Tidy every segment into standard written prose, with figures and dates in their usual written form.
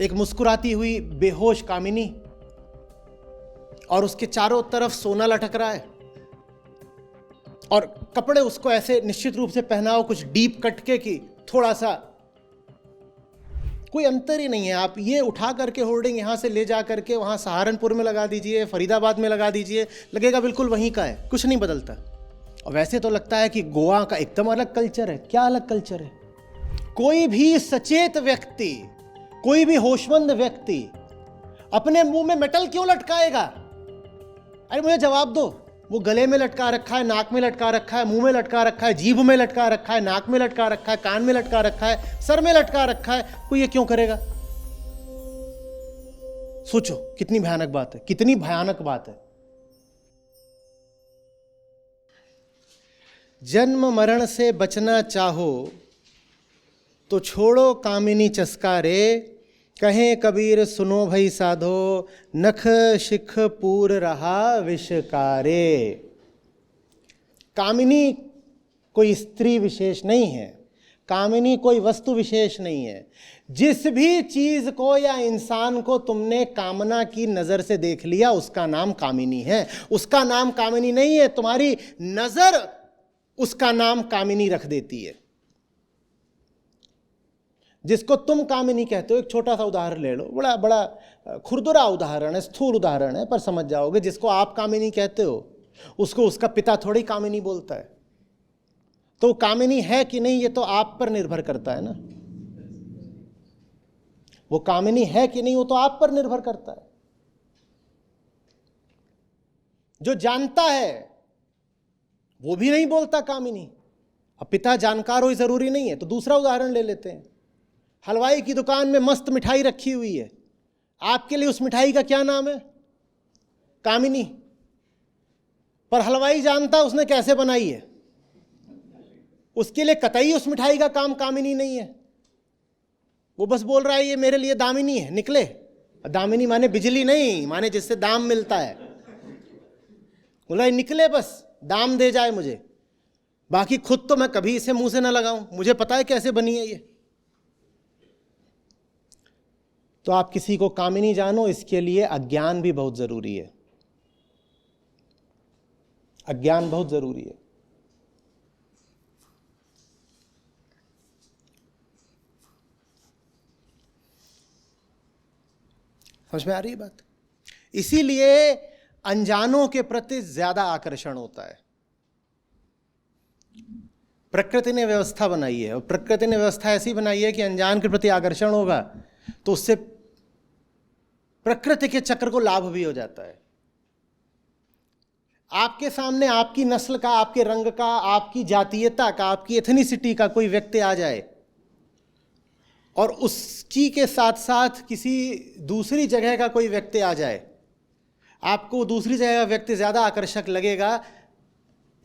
एक मुस्कुराती हुई बेहोश कामिनी, और उसके चारों तरफ सोना लटक रहा है, और कपड़े उसको ऐसे निश्चित रूप से पहनाओ, कुछ डीप कट के कि थोड़ा सा कोई अंतर ही नहीं है। आप ये उठा करके होर्डिंग यहां से ले जा करके वहां सहारनपुर में लगा दीजिए, फरीदाबाद में लगा दीजिए, लगेगा बिल्कुल वहीं का है, कुछ नहीं बदलता। और वैसे तो लगता है कि गोवा का एकदम अलग कल्चर है। क्या अलग कल्चर है? कोई भी सचेत व्यक्ति, कोई भी होशमंद व्यक्ति अपने मुंह में मेटल क्यों लटकाएगा? अरे मुझे जवाब दो। वो गले में लटका रखा है, नाक में लटका रखा है, मुंह में लटका रखा है, जीभ में लटका रखा है, नाक में लटका रखा है, कान में लटका रखा है, सर में लटका रखा है, कोई ये क्यों करेगा? सोचो कितनी भयानक बात है, कितनी भयानक बात है। जन्म मरण से बचना चाहो तो छोड़ो कामिनी चस्का रे, कहें कबीर सुनो भई साधो, नख शिख पूर रहा विषकारे। कामिनी कोई स्त्री विशेष नहीं है, कामिनी कोई वस्तु विशेष नहीं है। जिस भी चीज को या इंसान को तुमने कामना की नजर से देख लिया, उसका नाम कामिनी है। उसका नाम कामिनी नहीं है, तुम्हारी नजर उसका नाम कामिनी रख देती है। जिसको तुम कामिनी कहते हो, एक छोटा सा उदाहरण ले लो, बड़ा बड़ा खुरदुरा उदाहरण है, स्थूल उदाहरण है, पर समझ जाओगे। जिसको आप कामिनी कहते हो, उसको उसका पिता थोड़ी कामिनी बोलता है। तो वो कामिनी है कि नहीं, ये तो आप पर निर्भर करता है ना। वो कामिनी है कि नहीं, वो तो आप पर निर्भर करता है। जो जानता है वो भी नहीं बोलता कामिनी। अब पिता जानकार हो जरूरी नहीं है। तो दूसरा उदाहरण ले लेते हैं। हलवाई की दुकान में मस्त मिठाई रखी हुई है, आपके लिए उस मिठाई का क्या नाम है? कामिनी। पर हलवाई जानता उसने कैसे बनाई है, उसके लिए कतई उस मिठाई का काम कामिनी नहीं है। वो बस बोल रहा है ये मेरे लिए दामिनी है, निकले। दामिनी माने बिजली नहीं, माने जिससे दाम मिलता है। बोल रहा है निकले, बस दाम दे जाए मुझे, बाकी खुद तो मैं कभी इसे मुंह से ना लगाऊं, मुझे पता है कैसे बनी है ये। तो आप किसी को कामिनी जानो, इसके लिए अज्ञान भी बहुत जरूरी है। अज्ञान बहुत जरूरी है। समझ में आ रही है बात? इसीलिए अनजानों के प्रति ज्यादा आकर्षण होता है। प्रकृति ने व्यवस्था बनाई है, और प्रकृति ने व्यवस्था ऐसी बनाई है कि अनजान के प्रति आकर्षण होगा तो उससे प्रकृति के चक्र को लाभ भी हो जाता है। आपके सामने आपकी नस्ल का, आपके रंग का, आपकी जातीयता का, आपकी एथनिसिटी का कोई व्यक्ति आ जाए, और उसकी के साथ साथ किसी दूसरी जगह का कोई व्यक्ति आ जाए, आपको दूसरी जगह का व्यक्ति ज्यादा आकर्षक लगेगा।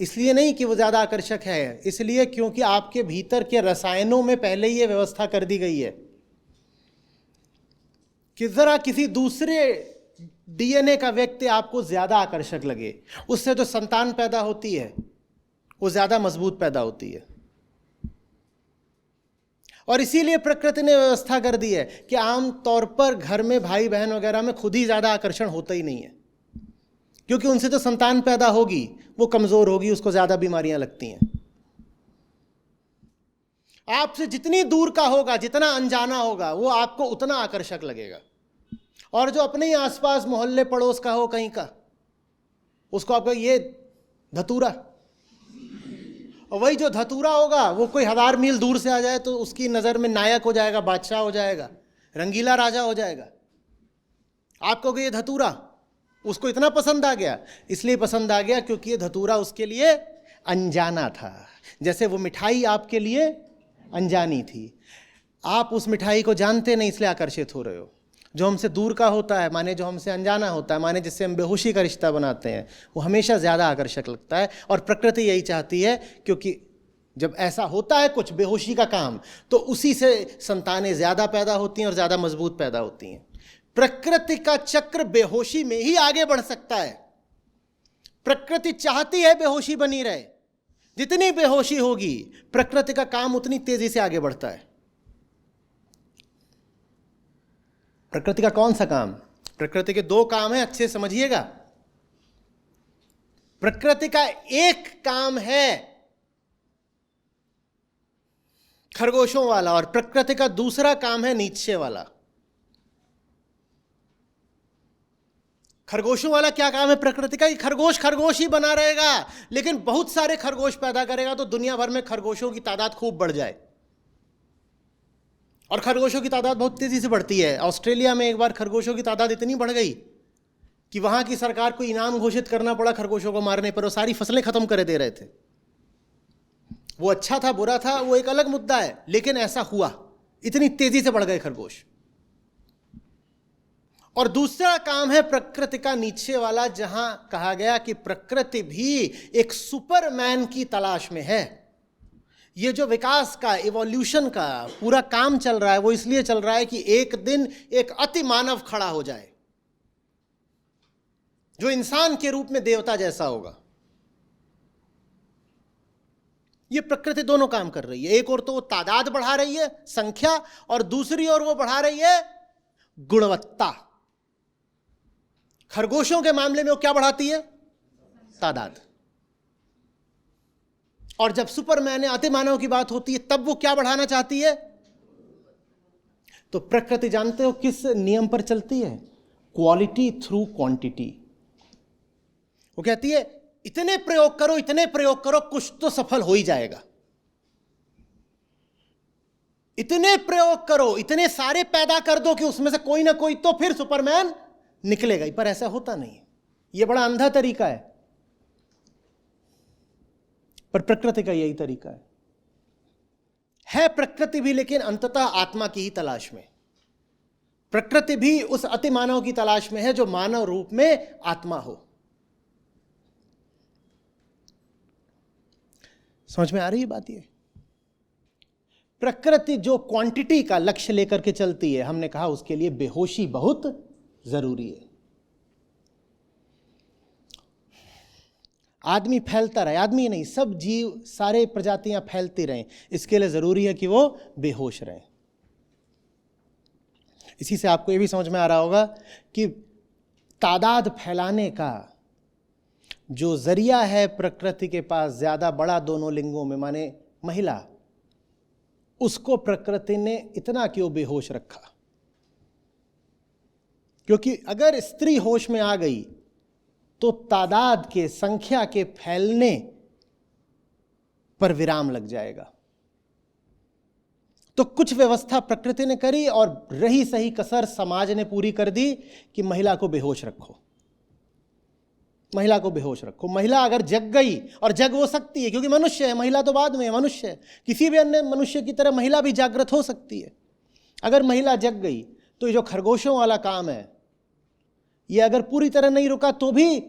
इसलिए नहीं कि वो ज्यादा आकर्षक है, इसलिए क्योंकि आपके भीतर के रसायनों में पहले ही ये व्यवस्था कर दी गई है कि जरा किसी दूसरे डीएनए का व्यक्ति आपको ज्यादा आकर्षक लगे। उससे जो संतान पैदा होती है वो ज्यादा मजबूत पैदा होती है। और इसीलिए प्रकृति ने व्यवस्था कर दी है कि आम तौर पर घर में भाई बहन वगैरह में खुद ही ज्यादा आकर्षण होता ही नहीं है, क्योंकि उनसे जो संतान पैदा होगी वो कमजोर होगी, उसको ज्यादा बीमारियां लगती हैं। आपसे जितनी दूर का होगा, जितना अनजाना होगा, वो आपको उतना आकर्षक लगेगा। और जो अपने ही आसपास मोहल्ले पड़ोस का हो कहीं का, उसको आपको ये धतूरा, और वही जो धतूरा होगा वो कोई 1000 मील दूर से आ जाए तो उसकी नजर में नायक हो जाएगा, बादशाह हो जाएगा, रंगीला राजा हो जाएगा। आपको ये धतूरा उसको इतना पसंद आ गया, इसलिए पसंद आ गया क्योंकि ये धतूरा उसके लिए अनजाना था। जैसे वो मिठाई आपके लिए अनजानी थी, आप उस मिठाई को जानते नहीं इसलिए आकर्षित हो रहे हो। जो हमसे दूर का होता है, माने जो हमसे अनजाना होता है, माने जिससे हम बेहोशी का रिश्ता बनाते हैं, वो हमेशा ज़्यादा आकर्षक लगता है। और प्रकृति यही चाहती है, क्योंकि जब ऐसा होता है कुछ बेहोशी का काम, तो उसी से संतानें ज़्यादा पैदा होती हैं और ज़्यादा मजबूत पैदा होती हैं। प्रकृति का चक्र बेहोशी में ही आगे बढ़ सकता है। प्रकृति चाहती है बेहोशी बनी रहे, जितनी बेहोशी होगी प्रकृति का काम उतनी तेजी से आगे बढ़ता है। प्रकृति का कौन सा काम? प्रकृति के दो काम है, अच्छे समझिएगा। प्रकृति का एक काम है खरगोशों वाला, और प्रकृति का दूसरा काम है नीचे वाला। खरगोशों वाला क्या काम है प्रकृति का? खरगोश खरगोश ही बना रहेगा, लेकिन बहुत सारे खरगोश पैदा करेगा तो दुनिया भर में खरगोशों की तादाद खूब बढ़ जाए। और खरगोशों की तादाद बहुत तेजी से बढ़ती है। ऑस्ट्रेलिया में एक बार खरगोशों की तादाद इतनी बढ़ गई कि वहां की सरकार को इनाम घोषित करना पड़ा खरगोशों को मारने पर। वो सारी फसलें खत्म कर दे रहे थे। वो अच्छा था बुरा था वो एक अलग मुद्दा है, लेकिन ऐसा हुआ, इतनी तेजी से बढ़ गए खरगोश। और दूसरा काम है प्रकृति का नीचे वाला, जहां कहा गया कि प्रकृति भी एक सुपरमैन की तलाश में है। ये जो विकास का, इवोल्यूशन का पूरा काम चल रहा है, वो इसलिए चल रहा है कि एक दिन एक अति मानव खड़ा हो जाए जो इंसान के रूप में देवता जैसा होगा। ये प्रकृति दोनों काम कर रही है। एक ओर तो वो तादाद बढ़ा रही है, संख्या, और दूसरी ओर वो बढ़ा रही है गुणवत्ता। खरगोशों के मामले में वो क्या बढ़ाती है? तादाद। और जब सुपरमैन या अति मानव की बात होती है तब वो क्या बढ़ाना चाहती है? तो प्रकृति जानते हो किस नियम पर चलती है? Quality through quantity. वो कहती है इतने प्रयोग करो, इतने प्रयोग करो, कुछ तो सफल हो ही जाएगा। इतने प्रयोग करो, इतने सारे पैदा कर दो कि उसमें से कोई ना कोई तो फिर सुपरमैन निकलेगा ही। पर ऐसा होता नहीं है। यह बड़ा अंधा तरीका है, पर प्रकृति का यही तरीका है प्रकृति भी, लेकिन अंततः आत्मा की ही तलाश में। प्रकृति भी उस अति मानव की तलाश में है जो मानव रूप में आत्मा हो। समझ में आ रही है बात? ये प्रकृति जो क्वांटिटी का लक्ष्य लेकर के चलती है, हमने कहा उसके लिए बेहोशी बहुत जरूरी है। आदमी फैलता रहे, आदमी नहीं, सब जीव, सारे प्रजातियां फैलती रहें, इसके लिए जरूरी है कि वो बेहोश रहें। इसी से आपको ये भी समझ में आ रहा होगा कि तादाद फैलाने का जो जरिया है प्रकृति के पास, ज्यादा बड़ा दोनों लिंगों में, माने महिला, उसको प्रकृति ने इतना क्यों बेहोश रखा? क्योंकि अगर स्त्री होश में आ गई तो तादाद के, संख्या के फैलने पर विराम लग जाएगा। तो कुछ व्यवस्था प्रकृति ने करी और रही सही कसर समाज ने पूरी कर दी कि महिला को बेहोश रखो, महिला को बेहोश रखो। महिला अगर जग गई, और जग हो सकती है क्योंकि मनुष्य है, महिला तो बाद में मनुष्य है, किसी भी अन्य मनुष्य की तरह महिला भी जागृत हो सकती है। अगर महिला जग गई तो ये जो खरगोशों वाला काम है, ये अगर पूरी तरह नहीं रुका तो भी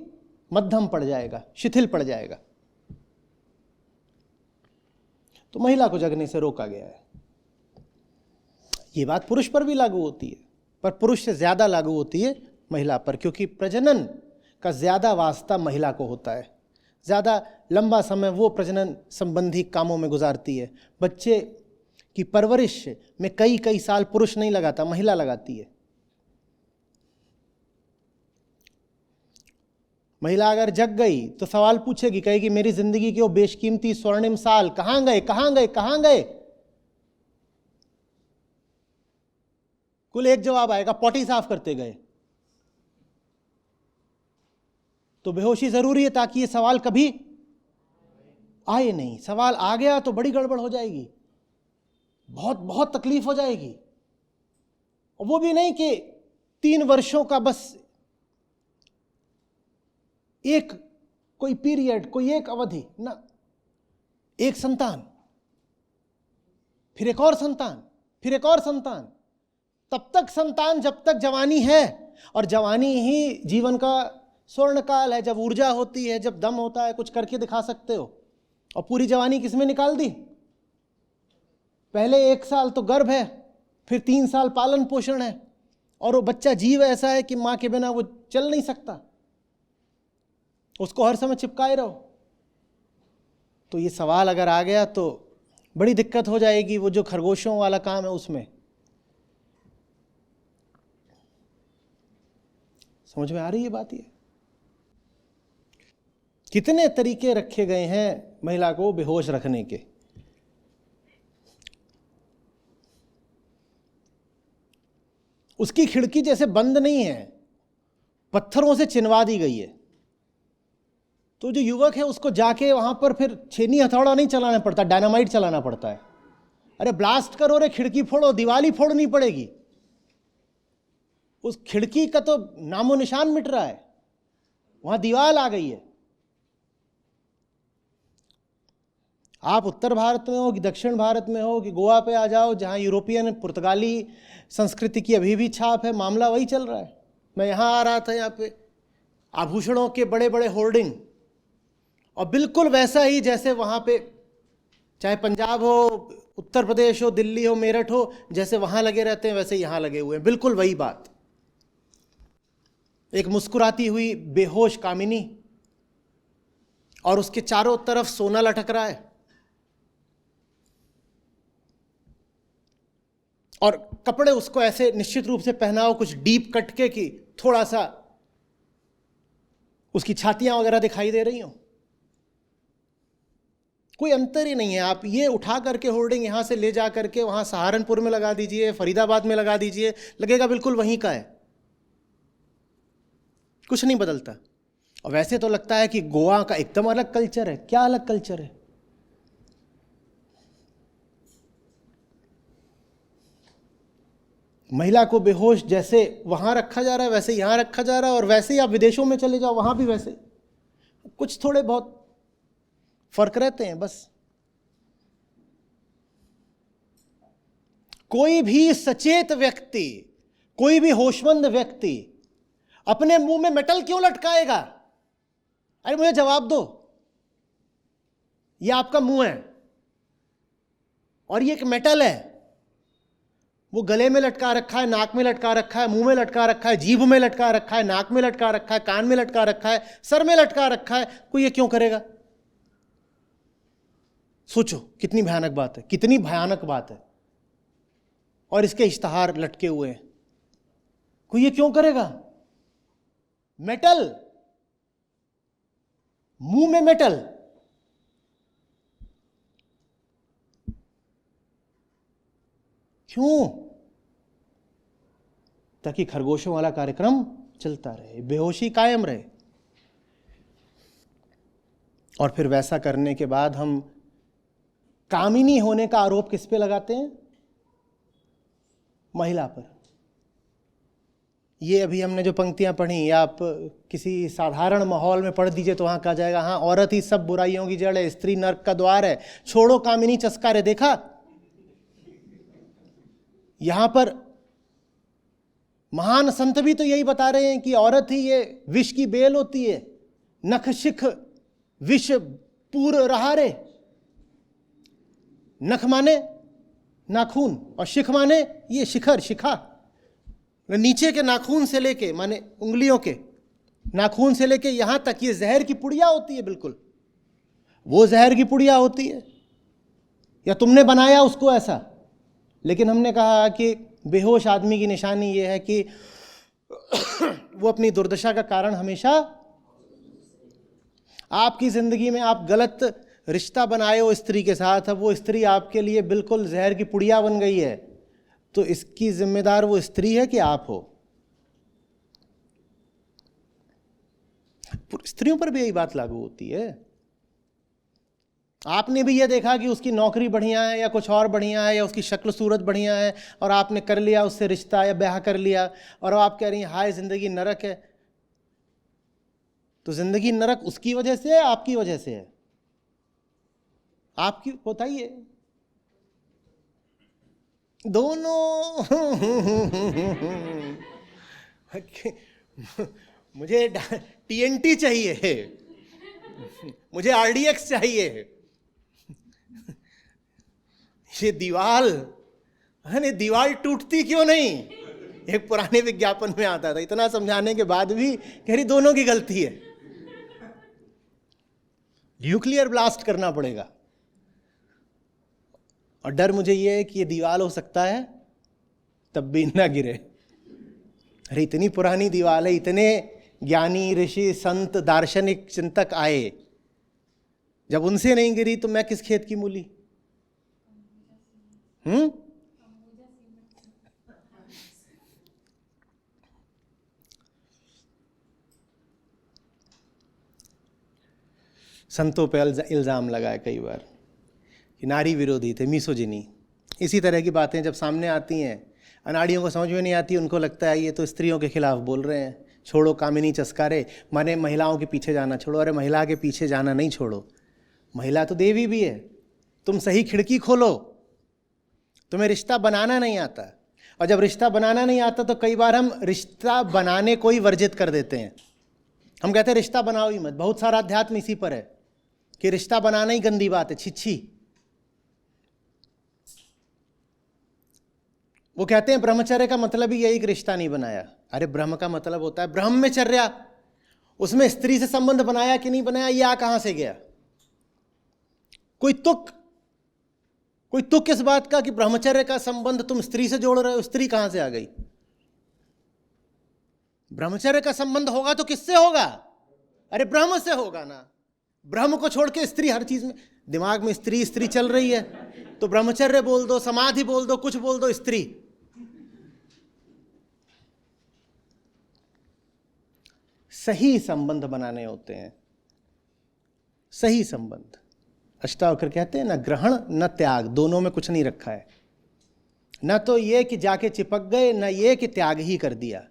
मध्यम पड़ जाएगा, शिथिल पड़ जाएगा। तो महिला को जगने से रोका गया है। ये बात पुरुष पर भी लागू होती है, पर पुरुष से ज्यादा लागू होती है महिला पर, क्योंकि प्रजनन का ज्यादा वास्ता महिला को होता है। ज्यादा लंबा समय वो प्रजनन संबंधी कामों में गुजारती है। बच्चे की परवरिश में कई कई साल पुरुष नहीं लगाता, महिला लगाती है। महिला अगर जग गई तो सवाल पूछेगी, कहेगी मेरी जिंदगी के वो बेशकीमती स्वर्णिम साल कहां गए, कहां गए, कहां गए? कुल एक जवाब आएगा, पॉटी साफ करते गए। तो बेहोशी जरूरी है ताकि ये सवाल कभी आए नहीं। सवाल आ गया तो बड़ी गड़बड़ हो जाएगी, बहुत बहुत तकलीफ हो जाएगी। और वो भी नहीं कि 3 वर्षों का बस एक कोई पीरियड, कोई एक अवधि ना, एक संतान, फिर एक और संतान, फिर एक और संतान, तब तक संतान जब तक जवानी है। और जवानी ही जीवन का स्वर्ण काल है, जब ऊर्जा होती है, जब दम होता है, कुछ करके दिखा सकते हो। और पूरी जवानी किसमें निकाल दी? पहले 1 साल तो गर्भ है, फिर 3 साल पालन पोषण है, और वो बच्चा जीव ऐसा है कि मां के बिना वो चल नहीं सकता, उसको हर समय चिपकाए रहो। तो ये सवाल अगर आ गया तो बड़ी दिक्कत हो जाएगी वो जो खरगोशों वाला काम है उसमें। समझ में आ रही है बात? ये कितने तरीके रखे गए हैं महिला को बेहोश रखने के। उसकी खिड़की जैसे बंद नहीं है, पत्थरों से चिनवा दी गई है। तो जो युवक है उसको जाके वहां पर फिर छेनी हथौड़ा नहीं चलाना पड़ता, डायनामाइट चलाना पड़ता है। अरे ब्लास्ट करो रे, खिड़की फोड़ो, दीवाली फोड़नी पड़ेगी। उस खिड़की का तो नामो निशान मिट रहा है, वहां दीवार आ गई है। आप उत्तर भारत में हो कि दक्षिण भारत में हो कि गोवा पे आ जाओ, जहां यूरोपियन पुर्तगाली संस्कृति की अभी भी छाप है, मामला वही चल रहा है। मैं यहां आ रहा था, यहाँ पे आभूषणों के बड़े बड़े होर्डिंग, और बिल्कुल वैसा ही जैसे वहां पे, चाहे पंजाब हो, उत्तर प्रदेश हो, दिल्ली हो, मेरठ हो, जैसे वहां लगे रहते हैं वैसे यहां लगे हुए हैं, बिल्कुल वही बात। एक मुस्कुराती हुई बेहोश कामिनी, और उसके चारों तरफ सोना लटक रहा है, और कपड़े उसको ऐसे निश्चित रूप से पहनाओ, कुछ डीप कट के कि थोड़ा सा उसकी छातियां वगैरह दिखाई दे रही हो। कोई अंतर ही नहीं है। आप ये उठा करके होर्डिंग यहां से ले जा करके वहां सहारनपुर में लगा दीजिए, फरीदाबाद में लगा दीजिए, लगेगा बिल्कुल वहीं का है, कुछ नहीं बदलता। और वैसे तो लगता है कि गोवा का एकदम अलग कल्चर है। क्या अलग कल्चर है? महिला को बेहोश जैसे वहां रखा जा रहा है वैसे यहां रखा जा रहा है, और वैसे ही आप विदेशों में चले जाओ वहां भी वैसे। कुछ थोड़े बहुत फर्क रहते हैं बस। कोई भी सचेत व्यक्ति, कोई भी होशमंद व्यक्ति अपने मुंह में मेटल क्यों लटकाएगा? अरे मुझे जवाब दो। ये आपका मुंह है और ये एक मेटल है, वो गले में लटका रखा है, नाक में लटका रखा है, मुंह में लटका रखा है, जीभ में लटका रखा है, नाक में लटका रखा है, कान में लटका रखा है, सर में लटका रखा है। कोई ये क्यों करेगा? सोचो कितनी भयानक बात है, कितनी भयानक बात है। और इसके इश्तहार लटके हुए हैं। कोई ये क्यों करेगा? मेटल, मुंह में मेटल। क्यों? ताकि खरगोशों वाला कार्यक्रम चलता रहे, बेहोशी कायम रहे। और फिर वैसा करने के बाद हम कामिनी होने का आरोप किस पे लगाते हैं? महिला पर। ये अभी हमने जो पंक्तियां पढ़ी, आप किसी साधारण माहौल में पढ़ दीजिए तो वहां कहा जाएगा, हाँ औरत ही सब बुराइयों की जड़ है, स्त्री नर्क का द्वार है, छोड़ो कामिनी चस्का रे। देखा, यहां पर महान संत भी तो यही बता रहे हैं कि औरत ही ये विष की बेल होती है, नख शिख विष पूर रहा रे। नख माने नाखून और शिख माने ये शिखर, शिखा। नीचे के नाखून से लेके, माने उंगलियों के नाखून से लेके यहां तक ये जहर की पुड़िया होती है। बिल्कुल वो जहर की पुड़िया होती है, या तुमने बनाया उसको ऐसा। लेकिन हमने कहा कि बेहोश आदमी की निशानी ये है कि वो अपनी दुर्दशा का कारण हमेशा, आपकी जिंदगी में आप गलत रिश्ता बनाए हो स्त्री के साथ, अब वो स्त्री आपके लिए बिल्कुल जहर की पुड़िया बन गई है, तो इसकी जिम्मेदार वो स्त्री है कि आप हो। स्त्रियों पर भी यही बात लागू होती है। आपने भी ये देखा कि उसकी नौकरी बढ़िया है या कुछ और बढ़िया है, या उसकी शक्ल सूरत बढ़िया है, और आपने कर लिया उससे रिश्ता या ब्याह कर लिया, और आप कह रही हैं हाय जिंदगी नरक है। तो जिंदगी नरक उसकी वजह से है, आपकी वजह से है? आपकी बताइए। दोनों। मुझे TNT चाहिए, मुझे RDX चाहिए। ये दीवार टूटती क्यों नहीं? एक पुराने विज्ञापन में आता था, इतना समझाने के बाद भी कह रही दोनों की गलती है, न्यूक्लियर ब्लास्ट करना पड़ेगा। और डर मुझे ये है कि ये दीवार हो सकता है तब भी ना गिरे। अरे इतनी पुरानी दीवार है, इतने ज्ञानी ऋषि संत दार्शनिक चिंतक आए, जब उनसे नहीं गिरी तो मैं किस खेत की मूली? संतों पे इल्जाम लगाए कई बार कि नारी विरोधी थे, मिसोजिनी। इसी तरह की बातें जब सामने आती हैं, अनाड़ियों को समझ में नहीं आती, उनको लगता है ये तो स्त्रियों के खिलाफ बोल रहे हैं, छोड़ो कामिनी चस्कारे, माने महिलाओं के पीछे जाना छोड़ो। अरे महिला के पीछे जाना नहीं छोड़ो, महिला तो देवी भी है। तुम सही खिड़की खोलो। तुम्हें रिश्ता बनाना नहीं आता, और जब रिश्ता बनाना नहीं आता तो कई बार हम रिश्ता बनाने को ही वर्जित कर देते हैं। हम कहते हैं रिश्ता बनाओ ही मत। बहुत सारा अध्यात्म इसी पर है कि रिश्ता बनाना ही गंदी बात है, छिच्छी। वो कहते हैं ब्रह्मचर्य का मतलब ही यही कि रिश्ता नहीं बनाया। अरे ब्रह्म का मतलब होता है ब्रह्मचर्या। उसमें स्त्री से संबंध बनाया कि नहीं बनाया, यह कहां से गया? कोई तुक इस बात का कि ब्रह्मचर्य का संबंध तुम स्त्री से जोड़ रहे हो? स्त्री कहां से आ गई? ब्रह्मचर्य का संबंध होगा तो किससे होगा? अरे ब्रह्म से होगा ना। ब्रह्म को छोड़ के स्त्री हर चीज में, दिमाग में स्त्री स्त्री चल रही है तो ब्रह्मचर्य बोल दो, समाधि बोल दो, कुछ बोल दो, स्त्री। सही संबंध बनाने होते हैं, सही संबंध। अष्टावक्र कहते हैं ना, ग्रहण न त्याग, दोनों में कुछ नहीं रखा है। न तो ये कि जाके चिपक गए, न ये कि त्याग ही कर दिया।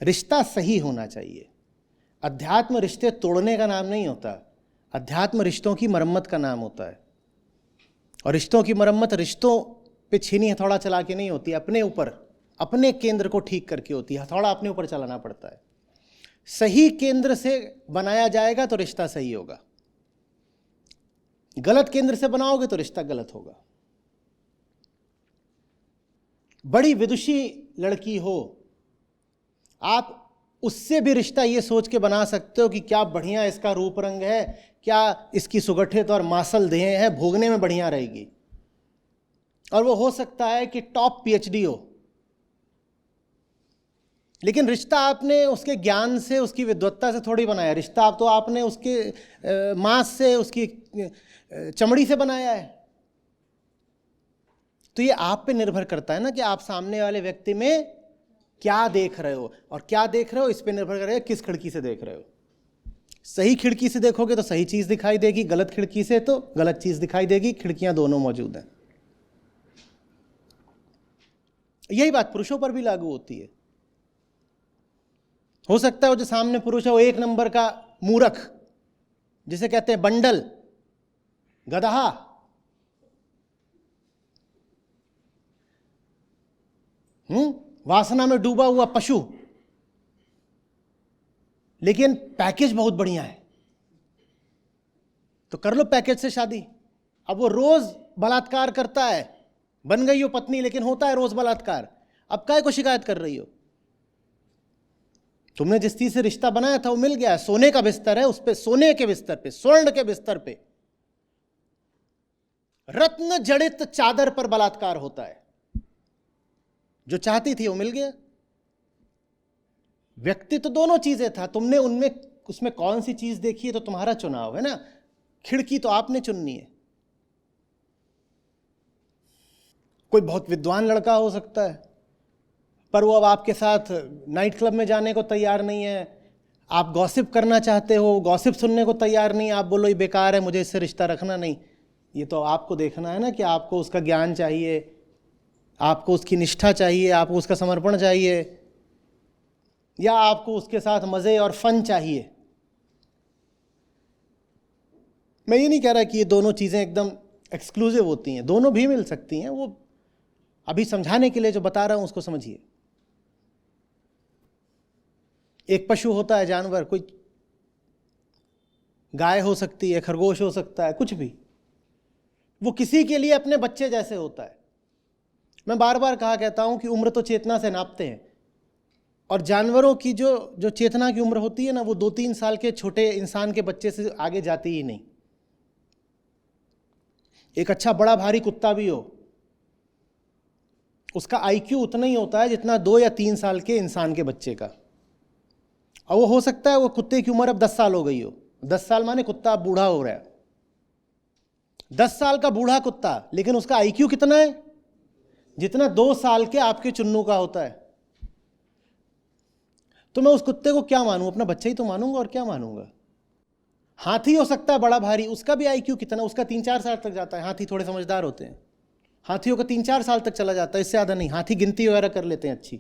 रिश्ता सही होना चाहिए। अध्यात्म रिश्ते तोड़ने का नाम नहीं होता, अध्यात्म रिश्तों की मरम्मत का नाम होता है। और रिश्तों की मरम्मत रिश्तों पे छीनी हथौड़ा चला के नहीं होती, अपने ऊपर, अपने केंद्र को ठीक करके होती है। हथौड़ा अपने ऊपर चलाना पड़ता है। सही केंद्र से बनाया जाएगा तो रिश्ता सही होगा, गलत केंद्र से बनाओगे तो रिश्ता गलत होगा। बड़ी विदुषी लड़की हो, आप उससे भी रिश्ता ये सोच के बना सकते हो कि क्या बढ़िया इसका रूप रंग है, क्या इसकी सुगठित और मासल देह है, भोगने में बढ़िया रहेगी। और वो हो सकता है कि टॉप पीएचडी हो, लेकिन रिश्ता आपने उसके ज्ञान से, उसकी विद्वत्ता से थोड़ी बनाया। रिश्ता तो आपने उसके मांस से, उसकी चमड़ी से बनाया है। तो ये आप पे निर्भर करता है ना कि आप सामने वाले व्यक्ति में क्या देख रहे हो, और क्या देख रहे हो इस पे निर्भर करेगा किस खिड़की से देख रहे हो। सही खिड़की से देखोगे तो सही चीज दिखाई देगी, गलत खिड़की से तो गलत चीज दिखाई देगी। खिड़कियां दोनों मौजूद हैं। यही बात पुरुषों पर भी लागू होती है। हो सकता है वो जो सामने पुरुष है वो एक नंबर का मूर्ख, जिसे कहते हैं बंडल, गदहा, वासना में डूबा हुआ पशु, लेकिन पैकेज बहुत बढ़िया है, तो कर लो पैकेज से शादी। अब वो रोज बलात्कार करता है, बन गई हो पत्नी, लेकिन होता है रोज बलात्कार। अब काय को शिकायत कर रही हो? तुमने जिस चीज से रिश्ता बनाया था वो मिल गया। सोने का बिस्तर है, उस पे, सोने के बिस्तर पे, स्वर्ण के बिस्तर पे, रत्न जड़ित चादर पर बलात्कार होता है। जो चाहती थी वो मिल गया। व्यक्ति तो दोनों चीजें था, तुमने उनमें उसमें कौन सी चीज देखी है तो तुम्हारा चुनाव है ना। खिड़की तो आपने चुननी है। कोई बहुत विद्वान लड़का हो सकता है, पर वो अब आपके साथ नाइट क्लब में जाने को तैयार नहीं है। आप गॉसिप करना चाहते हो, गॉसिप सुनने को तैयार नहीं। आप बोलो ये बेकार है, मुझे इससे रिश्ता रखना नहीं। ये तो आपको देखना है ना कि आपको उसका ज्ञान चाहिए, आपको उसकी निष्ठा चाहिए, आपको उसका समर्पण चाहिए, या आपको उसके साथ मज़े और फन चाहिए। मैं ये नहीं कह रहा कि ये दोनों चीज़ें एकदम एक्सक्लूसिव होती हैं, दोनों भी मिल सकती हैं। वो अभी समझाने के लिए जो बता रहा हूं उसको समझिए। एक पशु होता है, जानवर, कोई गाय हो सकती है, खरगोश हो सकता है, कुछ भी। वो किसी के लिए अपने बच्चे जैसे होता है। मैं बार बार कहा कहता हूं कि उम्र तो चेतना से नापते हैं, और जानवरों की जो चेतना की उम्र होती है ना, वो 2-3 साल के छोटे इंसान के बच्चे से आगे जाती ही नहीं। एक अच्छा बड़ा भारी कुत्ता भी हो, उसका आईक्यू उतना ही होता है जितना 2 या 3 साल के इंसान के बच्चे का। और वो हो सकता है वो कुत्ते की उम्र अब 10 साल हो गई हो। 10 साल माने कुत्ता अब बूढ़ा हो रहा है, 10 साल का बूढ़ा कुत्ता, लेकिन उसका आईक्यू कितना है? जितना 2 साल के आपके चुन्नू का होता है। तो मैं उस कुत्ते को क्या मानूं? अपना बच्चा ही तो मानूंगा, और क्या मानूंगा? हाथी हो सकता है बड़ा भारी, उसका भी आईक्यू कितना? उसका 3-4 साल तक जाता है। हाथी थोड़े समझदार होते हैं, हाथियों का 3-4 साल तक चला जाता है, इससे ज़्यादा नहीं। हाथी गिनती वगैरह कर लेते हैं अच्छी।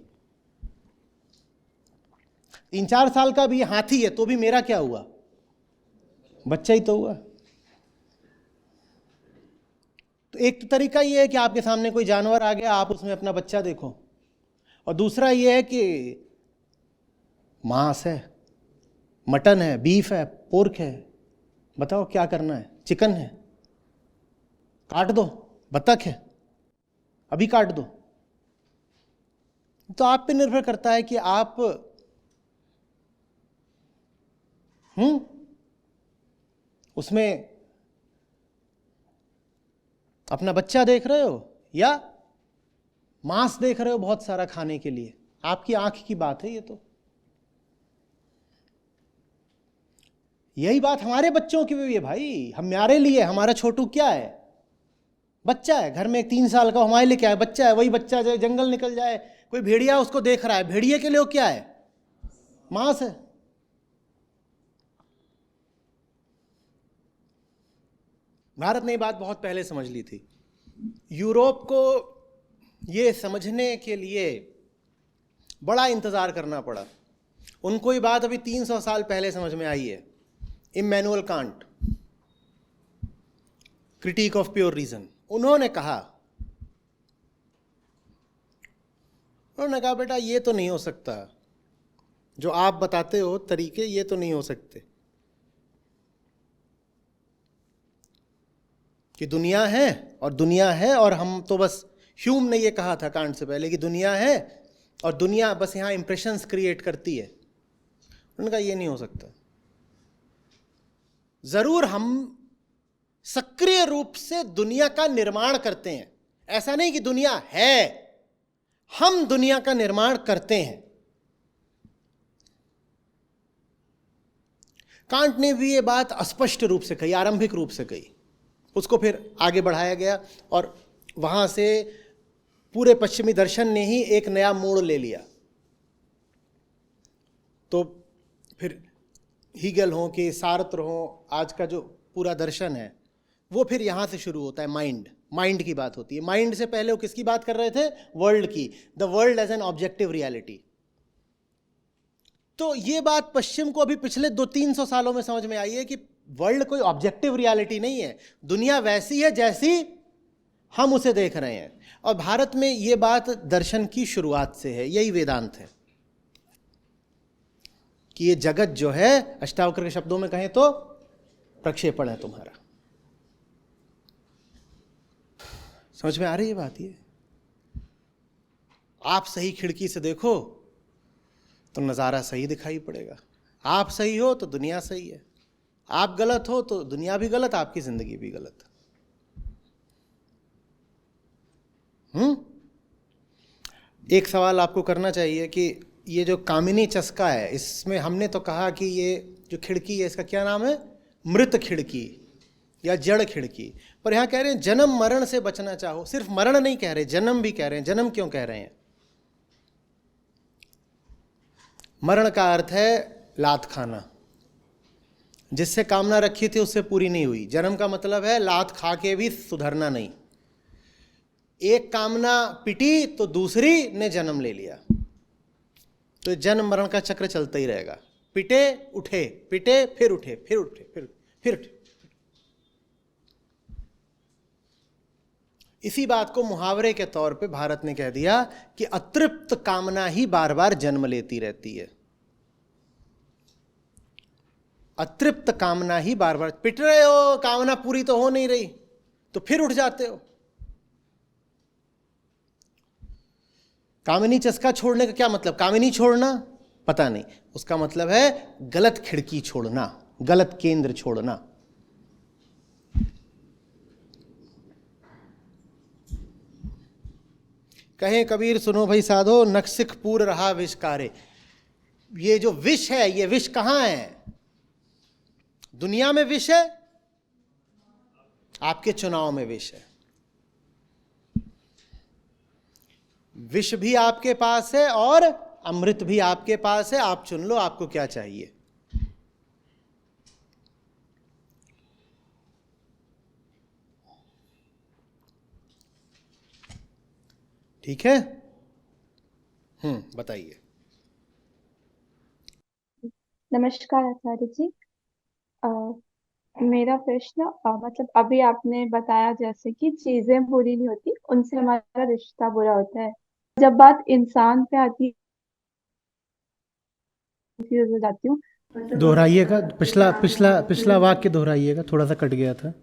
3-4 साल का भी हाथी है तो भी मेरा क्या हुआ? बच्चा ही तो हुआ। तो एक तो तरीका ये है कि आपके सामने कोई जानवर आ गया, आप उसमें अपना बच्चा देखो, और दूसरा ये है कि मांस है, मटन है, बीफ है, पोर्क है, बताओ क्या करना है? चिकन है, काट दो। बतख है, अभी काट दो। तो आप पे निर्भर करता है कि आप उसमें अपना बच्चा देख रहे हो या मांस देख रहे हो बहुत सारा खाने के लिए। आपकी आंख की बात है ये। तो यही बात हमारे बच्चों की भी है भाई। हमारे लिए हमारा छोटू क्या है? बच्चा है। घर में एक 3 साल का हमारे लिए क्या है? बच्चा है। वही बच्चा जो जंगल निकल जाए, कोई भेड़िया उसको देख रहा है, भेड़िए के लिए वो क्या है? मांस है। भारत ने ये बात बहुत पहले समझ ली थी। यूरोप को ये समझने के लिए बड़ा इंतजार करना पड़ा। उनको ये बात अभी 300 साल पहले समझ में आई है। Immanuel Kant, critique of pure reason, उन्होंने कहा बेटा ये तो नहीं हो सकता, जो आप बताते हो तरीके ये तो नहीं हो सकते कि दुनिया है और हम तो बस, ह्यूम ने ये कहा था कांट से पहले कि दुनिया है और दुनिया बस यहाँ इंप्रेशंस क्रिएट करती है। उन्होंने कहा ये नहीं हो सकता। जरूर हम सक्रिय रूप से दुनिया का निर्माण करते हैं, ऐसा नहीं कि दुनिया है, हम दुनिया का निर्माण करते हैं। कांट ने भी ये बात स्पष्ट रूप से कही, आरंभिक रूप से कही। उसको फिर आगे बढ़ाया गया और वहां से पूरे पश्चिमी दर्शन ने ही एक नया मोड़ ले लिया। तो फिर हीगल हो कि सार्त्र हो, आज का जो पूरा दर्शन है वो फिर यहां से शुरू होता है। माइंड की बात होती है। माइंड से पहले वो किसकी बात कर रहे थे? वर्ल्ड की। The world as an objective reality. तो ये बात पश्चिम को अभी पिछले 200-300 सालों में समझ में आई है कि वर्ल्ड कोई ऑब्जेक्टिव रियलिटी नहीं है, दुनिया वैसी है जैसी हम उसे देख रहे हैं। और भारत में ये बात दर्शन की शुरुआत से है, यही वेदांत है कि ये जगत जो है, अष्टावक्र के शब्दों में कहें तो प्रक्षेपण है तुम्हारा। समझ में आ रही है बात? ये आप सही खिड़की से देखो तो नज़ारा सही दिखाई पड़ेगा। आप सही हो तो दुनिया सही है, आप गलत हो तो दुनिया भी गलत, आपकी जिंदगी भी गलत। एक सवाल आपको करना चाहिए कि ये जो कामिनी चस्का है, इसमें हमने तो कहा कि ये जो खिड़की है इसका क्या नाम है? मृत खिड़की या जड़ खिड़की। पर यहां कह रहे हैं जन्म मरण से बचना चाहो। सिर्फ मरण नहीं कह रहे, जन्म भी कह रहे हैं। जन्म क्यों कह रहे हैं? मरण का अर्थ है लात खाना। जिससे कामना रखी थी उससे पूरी नहीं हुई। जन्म का मतलब है लात खा के भी सुधरना नहीं। एक कामना पिटी तो दूसरी ने जन्म ले लिया। तो जन्म मरण का चक्र चलता ही रहेगा। पिटे उठे, पिटे फिर उठे, फिर उठे, फिर उठे। इसी बात को मुहावरे के तौर पे भारत ने कह दिया कि अतृप्त कामना ही बार बार जन्म लेती रहती है। अतृप्त कामना ही बार बार, पिट रहे हो, कामना पूरी तो हो नहीं रही, तो फिर उठ जाते हो। कामिनी चस्का छोड़ने का क्या मतलब? कामिनी छोड़ना पता नहीं, उसका मतलब है गलत खिड़की छोड़ना, गलत केंद्र छोड़ना। कहे कबीर सुनो भाई साधो, नक्सिक पूर रहा विषकारे। ये जो विष है, ये विष कहाँ है? दुनिया में विष है, आपके चुनाव में विष है। विष भी आपके पास है और अमृत भी आपके पास है। आप चुन लो आपको क्या चाहिए। ठीक है? बताइए। नमस्कार आचार्य जी। अ, मेरा प्रश्न मतलब अभी आपने बताया जैसे कि चीजें बुरी नहीं होती, उनसे हमारा रिश्ता बुरा होता है। जब बात इंसान पे आती है, confuse हो जाती हूँ। दोहराइएगा, पिछला पिछला पिछला वाक्य दोहराइएगा, थोड़ा सा कट गया था।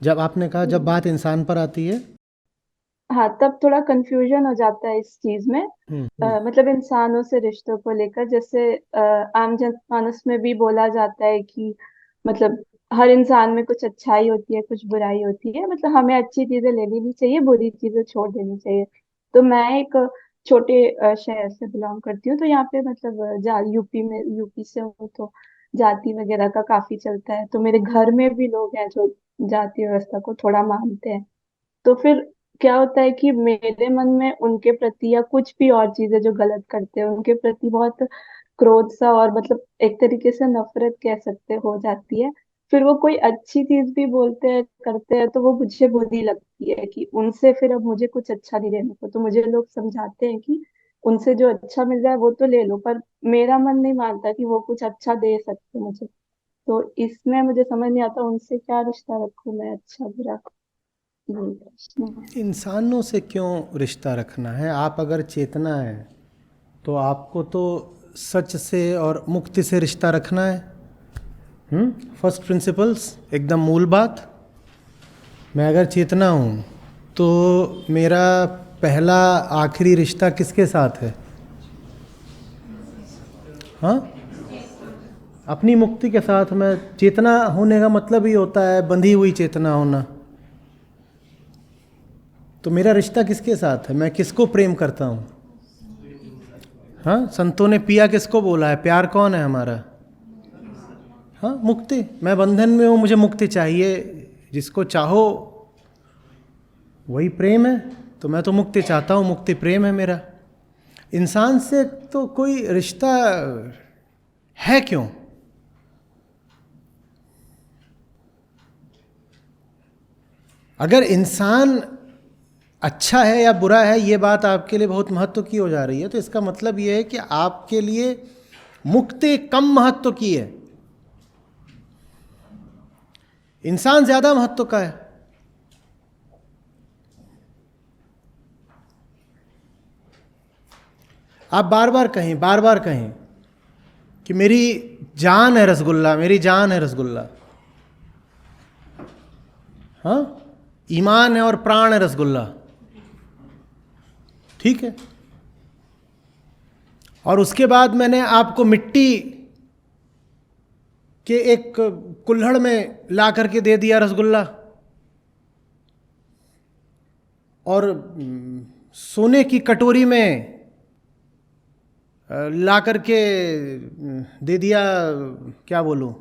जब आपने कहा जब बात इंसान पर आती है। हाँ, तब थोड़ा कंफ्यूजन हो जाता है इस चीज में। मतलब इंसानों से रिश्तों को लेकर, जैसे आम जनमानस में भी बोला जाता है कि मतलब हर इंसान में कुछ अच्छाई होती है, कुछ बुराई होती है। मतलब हमें अच्छी चीजें ले लेनी चाहिए, बुरी चीजें छोड़ देनी चाहिए। तो मैं एक छोटे शहर से बिलोंग करती हूँ, तो यहाँ पे मतलब यूपी से हूँ, तो जाति वगैरह का काफी चलता है। तो मेरे घर में भी लोग हैं जो जाति व्यवस्था को थोड़ा मानते हैं। तो फिर क्या होता है कि मेरे मन में उनके प्रति या कुछ भी और चीजें जो गलत करते हैं उनके प्रति बहुत क्रोध सा, और मतलब एक तरीके से नफरत कह सकते हो जाती है। फिर वो कोई अच्छी चीज भी बोलते हैं करते हैं तो वो मुझे बुरी लगती है कि उनसे फिर अब मुझे कुछ अच्छा नहीं लेने को। तो मुझे लोग समझाते हैं कि उनसे जो अच्छा मिल जाए वो तो ले लो, पर मेरा मन नहीं मानता कि वो कुछ अच्छा दे सकते मुझे। तो इसमें मुझे समझ नहीं आता उनसे क्या रिश्ता रखूं मैं, अच्छा बुरा। यही प्रश्न है। इंसानों से क्यों रिश्ता रखना है? आप अगर चेतना है तो आपको तो सच से और मुक्ति से रिश्ता रखना है। फर्स्ट प्रिंसिपल्स, एकदम मूल बात। मैं अगर चेतना हूँ तो मेरा पहला आखिरी रिश्ता किसके साथ है? हाँ, अपनी मुक्ति के साथ। मैं चेतना होने का मतलब ही होता है बंधी हुई चेतना होना। तो मेरा रिश्ता किसके साथ है? मैं किसको प्रेम करता हूँ? हाँ, संतों ने पिया किसको बोला है? प्यार कौन है हमारा? हाँ, मुक्ति। मैं बंधन में हूँ, मुझे मुक्ति चाहिए। जिसको चाहो वही प्रेम है। तो मैं तो मुक्ति चाहता हूँ, मुक्ति प्रेम है मेरा। इंसान से तो कोई रिश्ता है क्यों? अगर इंसान अच्छा है या बुरा है, ये बात आपके लिए बहुत महत्व की हो जा रही है, तो इसका मतलब ये है कि आपके लिए मुक्ति कम महत्व की है, इंसान ज्यादा महत्व का है। आप बार बार कहें कि मेरी जान है रसगुल्ला, मेरी जान है रसगुल्ला। हाँ, ईमान है और प्राण है रसगुल्ला। ठीक है। और उसके बाद मैंने आपको मिट्टी के एक कुल्हड़ में ला करके दे दिया रसगुल्ला, और सोने की कटोरी में ला करके दे दिया, क्या बोलूं,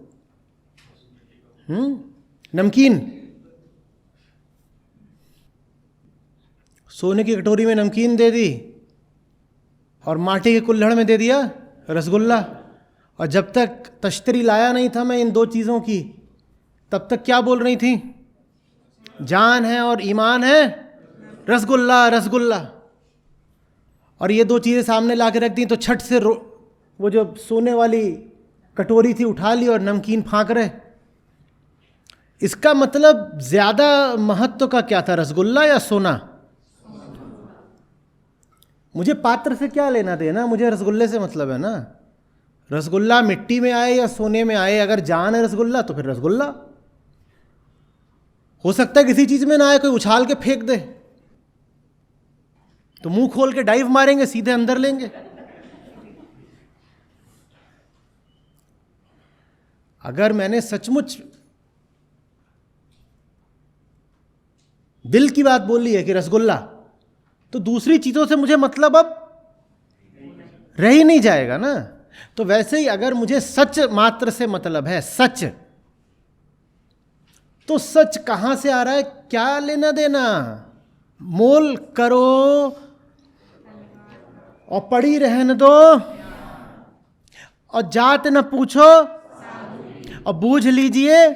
नमकीन। सोने की कटोरी में नमकीन दे दी और माटी के कुल्हड़ में दे दिया रसगुल्ला। और जब तक तश्तरी लाया नहीं था मैं इन दो चीज़ों की, तब तक क्या बोल रही थी? जान है और ईमान है, रसगुल्ला रसगुल्ला। और ये दो चीज़ें सामने ला के रख दी तो छट से वो जो सोने वाली कटोरी थी उठा ली और नमकीन फाँक रहे। इसका मतलब ज़्यादा महत्व का क्या था, रसगुल्ला या सोना? मुझे पात्र से क्या लेना देना, मुझे रसगुल्ले से मतलब है ना। रसगुल्ला मिट्टी में आए या सोने में आए, अगर जान है रसगुल्ला तो फिर रसगुल्ला। हो सकता है किसी चीज में ना आए, कोई उछाल के फेंक दे तो मुंह खोल के डाइव मारेंगे, सीधे अंदर लेंगे। अगर मैंने सचमुच दिल की बात बोली है कि रसगुल्ला, तो दूसरी चीज़ों से मुझे मतलब अब रह ही नहीं जाएगा ना। तो वैसे ही अगर मुझे सच मात्र से मतलब है, सच, तो सच कहां से आ रहा है, क्या लेना देना। मोल करो और पड़ी रहने दो, और जात न पूछो और बूझ लीजिए।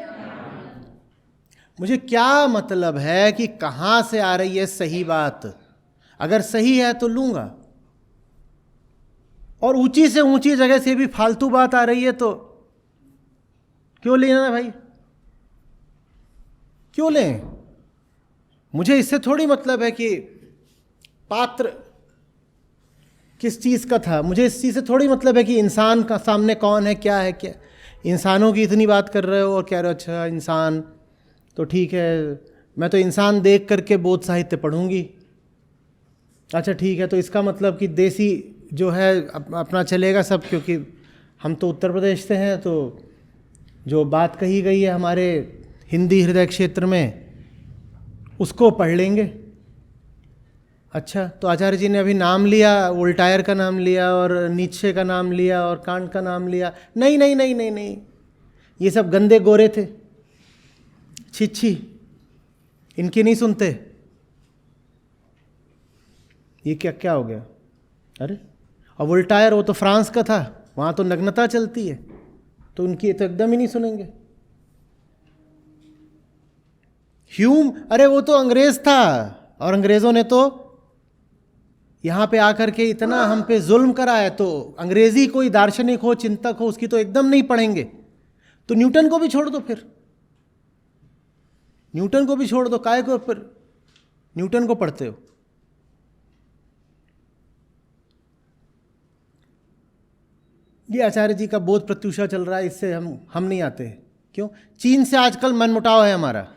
मुझे क्या मतलब है कि कहां से आ रही है सही बात। अगर सही है तो लूंगा, और ऊंची से ऊंची जगह से भी फालतू बात आ रही है तो क्यों लेना भाई, क्यों लें। मुझे इससे थोड़ी मतलब है कि पात्र किस चीज का था, मुझे इस चीज से थोड़ी मतलब है कि इंसान का सामने कौन है, क्या है, क्या। इंसानों की इतनी बात कर रहे हो और कह रहे हो अच्छा इंसान तो ठीक है, मैं तो इंसान देख करके बोध साहित्य पढ़ूंगी। अच्छा ठीक है, तो इसका मतलब कि देसी जो है अपना चलेगा सब, क्योंकि हम तो उत्तर प्रदेश से हैं, तो जो बात कही गई है हमारे हिंदी हृदय क्षेत्र में उसको पढ़ लेंगे। अच्छा, तो आचार्य जी ने अभी नाम लिया, वोल्टायर का नाम लिया और नीत्शे का नाम लिया और कांट का नाम लिया। नहीं नहीं नहीं नहीं नहीं, ये सब गंदे गोरे थे, छी, इनकी नहीं सुनते। ये क्या क्या हो गया। अरे, और वोल्टायर वो तो फ्रांस का था, वहाँ तो नग्नता चलती है, तो उनकी तो एकदम ही नहीं सुनेंगे। ह्यूम, अरे वो तो अंग्रेज था, और अंग्रेज़ों ने तो यहाँ पे आकर के इतना हम पे जुल्म करा है, तो अंग्रेजी कोई दार्शनिक हो, चिंतक हो, उसकी तो एकदम नहीं पढ़ेंगे। तो न्यूटन को भी छोड़ दो, फिर न्यूटन को भी छोड़ दो, काहे को फिर न्यूटन को पढ़ते हो। ये आचार्य जी का बोध प्रत्युषा चल रहा है, इससे हम नहीं आते। क्यों? चीन से आजकल मनमुटाव है हमारा,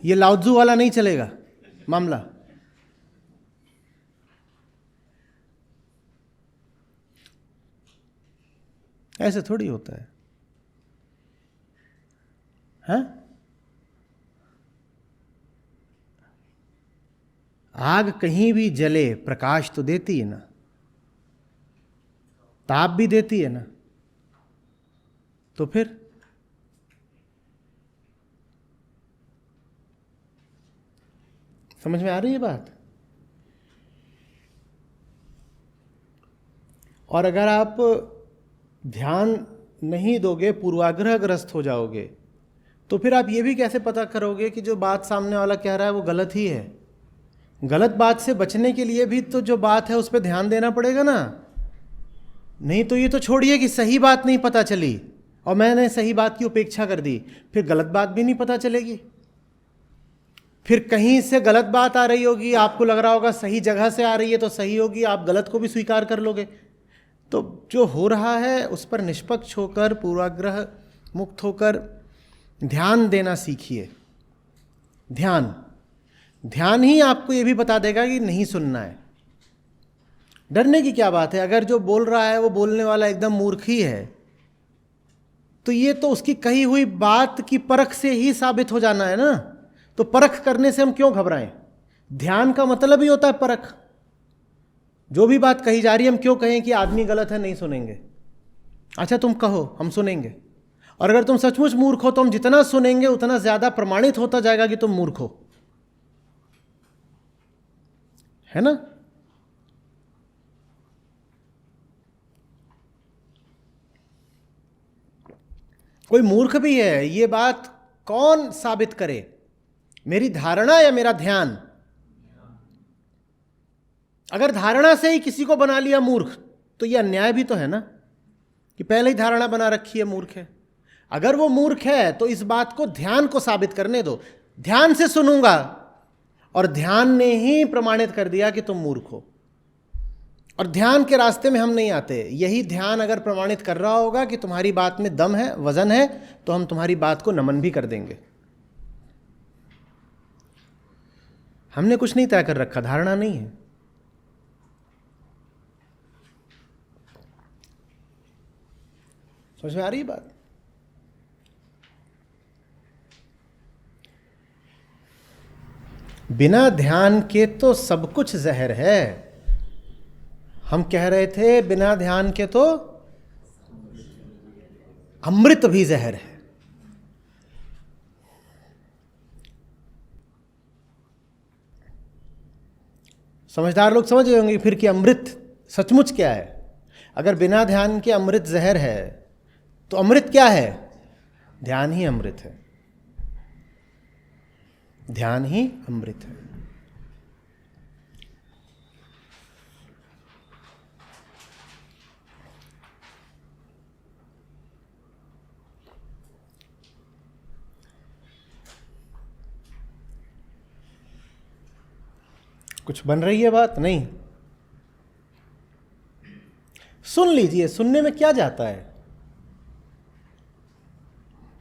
ये लाओत्जू वाला नहीं चलेगा मामला। ऐसे थोड़ी होता है, हाँ? आग कहीं भी जले प्रकाश तो देती है ना, ताप भी देती है ना, तो फिर समझ में आ रही है बात। और अगर आप ध्यान नहीं दोगे, पूर्वाग्रहग्रस्त हो जाओगे, तो फिर आप ये भी कैसे पता करोगे कि जो बात सामने वाला कह रहा है वो गलत ही है। गलत बात से बचने के लिए भी तो जो बात है उस पर ध्यान देना पड़ेगा ना। नहीं तो ये तो छोड़िए कि सही बात नहीं पता चली और मैंने सही बात की उपेक्षा कर दी, फिर गलत बात भी नहीं पता चलेगी। फिर कहीं से गलत बात आ रही होगी, आपको लग रहा होगा सही जगह से आ रही है तो सही होगी, आप गलत को भी स्वीकार कर लोगे। तो जो हो रहा है उस पर निष्पक्ष होकर, पूर्वाग्रह मुक्त होकर ध्यान देना सीखिए। ध्यान ही आपको ये भी बता देगा कि नहीं सुनना है। डरने की क्या बात है, अगर जो बोल रहा है वो बोलने वाला एकदम मूर्ख ही है, तो ये तो उसकी कही हुई बात की परख से ही साबित हो जाना है ना। तो परख करने से हम क्यों घबराएं। ध्यान का मतलब ही होता है परख। जो भी बात कही जा रही है हम क्यों कहें कि आदमी गलत है, नहीं सुनेंगे। अच्छा तुम कहो, हम सुनेंगे। और अगर तुम सचमुच मूर्ख हो तो हम जितना सुनेंगे उतना ज्यादा प्रमाणित होता जाएगा कि तुम मूर्ख हो, है ना। कोई मूर्ख भी है, ये बात कौन साबित करे, मेरी धारणा या मेरा ध्यान। अगर धारणा से ही किसी को बना लिया मूर्ख, तो यह अन्याय भी तो है ना, कि पहले ही धारणा बना रखी है मूर्ख है। अगर वो मूर्ख है तो इस बात को ध्यान को साबित करने दो। ध्यान से सुनूंगा और ध्यान ने ही प्रमाणित कर दिया कि तुम मूर्ख हो। और ध्यान के रास्ते में हम नहीं आते। यही ध्यान अगर प्रमाणित कर रहा होगा कि तुम्हारी बात में दम है, वजन है, तो हम तुम्हारी बात को नमन भी कर देंगे। हमने कुछ नहीं तय कर रखा, धारणा नहीं है। समझ में आ रही है बात। बिना ध्यान के तो सब कुछ जहर है। हम कह रहे थे बिना ध्यान के तो अमृत भी जहर है। समझदार लोग समझ गए होंगे फिर कि अमृत सचमुच क्या है। अगर बिना ध्यान के अमृत जहर है तो अमृत क्या है? ध्यान ही अमृत है। ध्यान ही अमृत है। कुछ बन रही है बात? नहीं। सुन लीजिए, सुनने में क्या जाता है?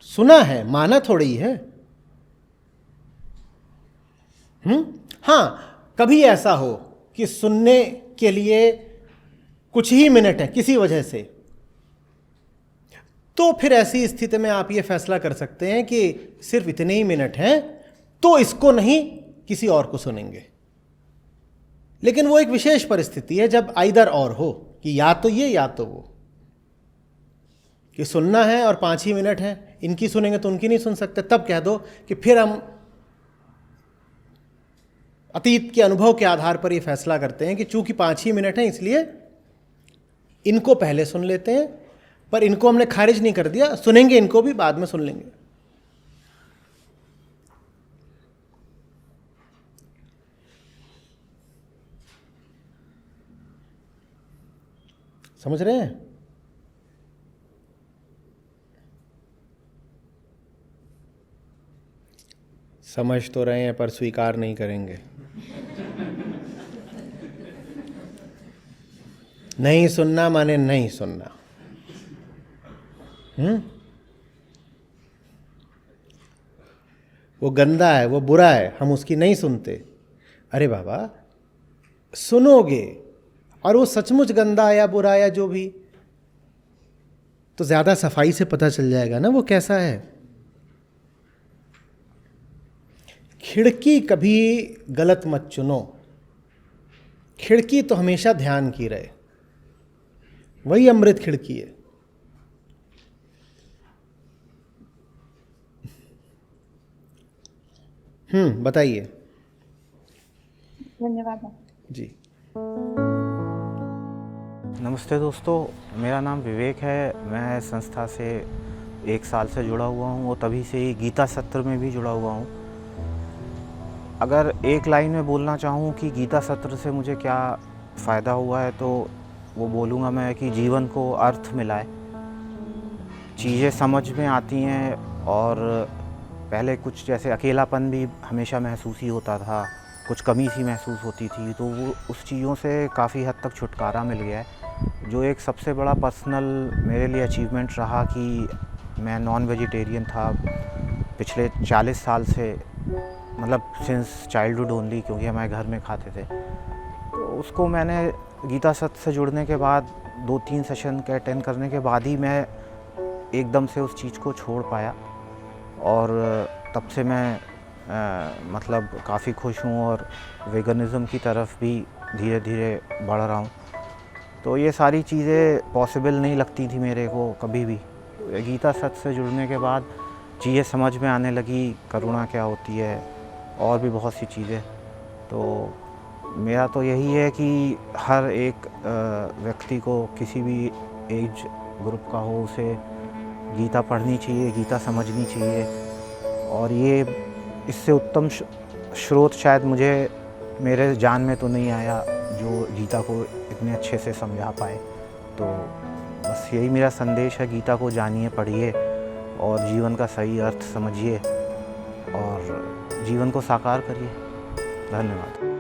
सुना है, माना थोड़ी है। हाँ, कभी ऐसा हो कि सुनने के लिए कुछ ही मिनट है किसी वजह से, तो फिर ऐसी स्थिति में आप ये फैसला कर सकते हैं कि सिर्फ इतने ही मिनट हैं तो इसको नहीं किसी और को सुनेंगे। लेकिन वो एक विशेष परिस्थिति है जब आइदर और हो, कि या तो ये या तो वो, कि सुनना है और 5 ही मिनट है, इनकी सुनेंगे तो उनकी नहीं सुन सकते। तब कह दो कि फिर हम अतीत के अनुभव के आधार पर ये फैसला करते हैं कि चूंकि 5 ही मिनट हैं इसलिए इनको पहले सुन लेते हैं, पर इनको हमने खारिज नहीं कर दिया, सुनेंगे इनको भी, बाद में सुन लेंगे। समझ रहे हैं? समझ तो रहे हैं पर स्वीकार नहीं करेंगे। नहीं सुनना माने नहीं सुनना। वो गंदा है, वो बुरा है, हम उसकी नहीं सुनते। अरे बाबा, सुनोगे और वो सचमुच गंदा या बुरा या जो भी, तो ज्यादा सफाई से पता चल जाएगा ना वो कैसा है। खिड़की कभी गलत मत चुनो। खिड़की तो हमेशा ध्यान की रहे, वही अमृत खिड़की है। बताइए। धन्यवाद जी। नमस्ते दोस्तों, मेरा नाम विवेक है। मैं संस्था से 1 साल से जुड़ा हुआ हूँ और तभी से ही गीता सत्र में भी जुड़ा हुआ हूँ। अगर एक लाइन में बोलना चाहूँ कि गीता सत्र से मुझे क्या फ़ायदा हुआ है, तो वो बोलूँगा मैं कि जीवन को अर्थ मिला है, चीज़ें समझ में आती हैं। और पहले कुछ जैसे अकेलापन भी हमेशा महसूस ही होता था, कुछ कमी सी महसूस होती थी, तो वो उस चीज़ों से काफ़ी हद तक छुटकारा मिल गया है। जो एक सबसे बड़ा पर्सनल मेरे लिए अचीवमेंट रहा कि मैं नॉन वेजिटेरियन था पिछले 40 साल से, मतलब सिंस चाइल्डहुड ओनली, क्योंकि हमारे घर में खाते थे। तो उसको मैंने गीता सत्र से जुड़ने के बाद 2-3 सेशन के अटेंड करने के बाद ही मैं एकदम से उस चीज़ को छोड़ पाया, और तब से मैं मतलब काफ़ी खुश हूँ और वेगनिज़म की तरफ भी धीरे धीरे बढ़ रहा हूँ। तो ये सारी चीज़ें पॉसिबल नहीं लगती थी मेरे को कभी भी। गीता सत्र से जुड़ने के बाद चीज़ें समझ में आने लगी, करुणा क्या होती है और भी बहुत सी चीज़ें। तो मेरा तो यही है कि हर एक व्यक्ति को, किसी भी एज ग्रुप का हो, उसे गीता पढ़नी चाहिए, गीता समझनी चाहिए। और ये इससे उत्तम स्रोत शायद मुझे मेरे जान में तो नहीं आया जो गीता को इतने अच्छे से समझा पाए। तो बस यही मेरा संदेश है, गीता को जानिए, पढ़िए और जीवन का सही अर्थ समझिए और जीवन को साकार करिए। धन्यवाद।